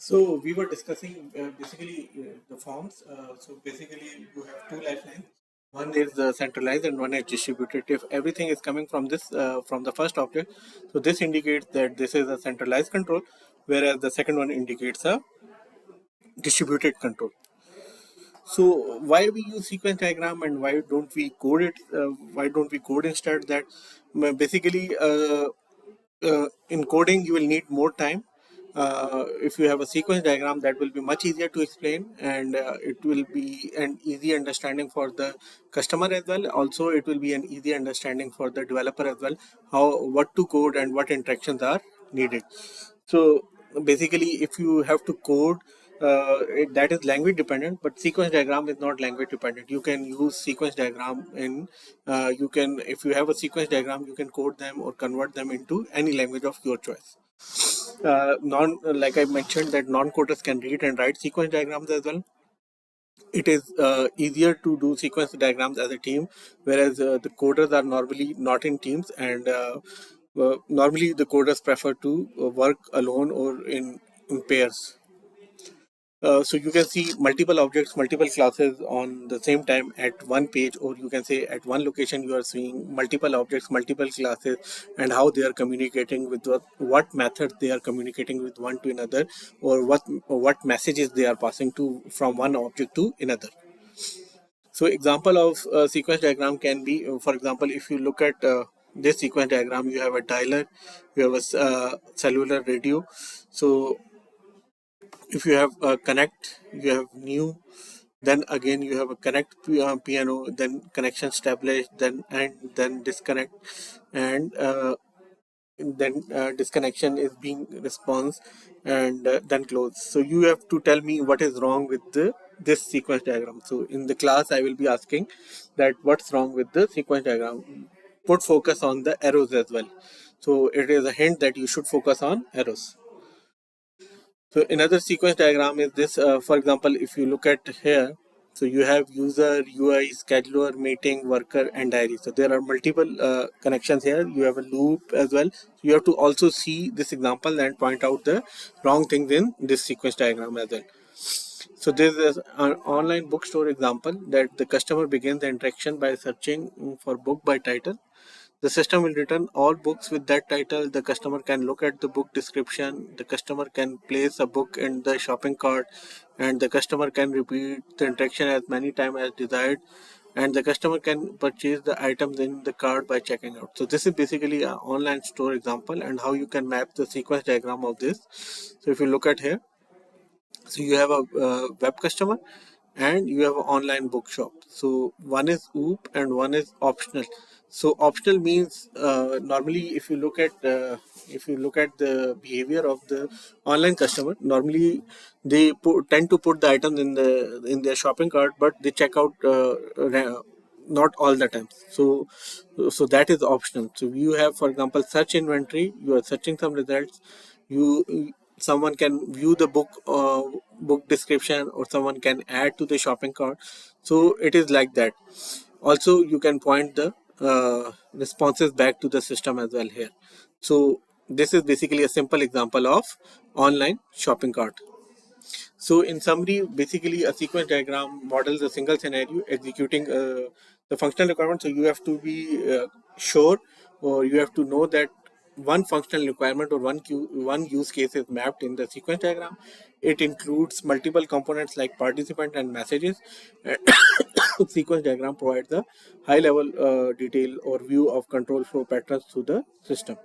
So we were discussing basically the forms. So basically you have two lifelines. One is centralized and one is distributed. If everything is coming from this from the first object, so this indicates that this is a centralized control, whereas the second one indicates a distributed control. So why we use sequence diagram and why don't we code it? Why don't we code instead that? Basically, in coding you will need more time. If you have a sequence diagram, that will be much easier to explain, and it will be an easy understanding for the customer as well. Also it will be an easy understanding for the developer as well, how what to code and what interactions are needed. So basically if you have to code, that is language dependent, but sequence diagram is not language dependent. You can use sequence diagram in you can, if you have a sequence diagram, you can code them or convert them into any language of your choice. Non Like I mentioned that non-coders can read and write sequence diagrams as well. It is easier to do sequence diagrams as a team, whereas the coders are normally not in teams, and normally the coders prefer to work alone or in pairs. So you can see multiple objects, multiple classes on the same time at one page, or you can say at one location you are seeing multiple objects, multiple classes, and how they are communicating with what methods they are communicating with one to another, or what messages they are passing to from one object to another. So example of sequence diagram can be, for example, if you look at this sequence diagram, you have a dialer, you have a cellular radio. So if you have a connect, you have new, then again you have a connect piano, then connection established, then disconnect, and then disconnection is being response, and then close. So you have to tell me what is wrong with this sequence diagram. So in the class I will be asking that what's wrong with the sequence diagram. Put focus on the arrows as well. So it is a hint that you should focus on arrows. So another sequence diagram is this. For example, if you look at here, so you have user, UI, scheduler, meeting, worker, and diary. So there are multiple connections here. You have a loop as well. So you have to also see this example and point out the wrong things in this sequence diagram as well. So this is an online bookstore example that the customer begins the interaction by searching for book by title. The system will return all books with that title. The customer can look at the book description. The customer can place a book in the shopping cart, and the customer can repeat the interaction as many times as desired. And the customer can purchase the items in the cart by checking out. So this is basically an online store example and how you can map the sequence diagram of this. So if you look at here, so you have a web customer and you have an online bookshop. So one is OOP and one is optional. So optional means normally if you look at the behavior of the online customer, normally they tend to put the items in their shopping cart, but they check out not all the time. So that is optional. So you have, for example, search inventory. You are searching some results. You Someone can view the book description, or someone can add to the shopping cart. So it is like that. Also you can point the responses back to the system as well here. So this is basically a simple example of online shopping cart. So in summary, basically a sequence diagram models a single scenario executing the functional requirement. So you have to be sure, or you have to know that one functional requirement or one use case is mapped in the sequence diagram. It includes multiple components like participant and messages. And sequence diagram provides a high level detail or view of control flow patterns through the system.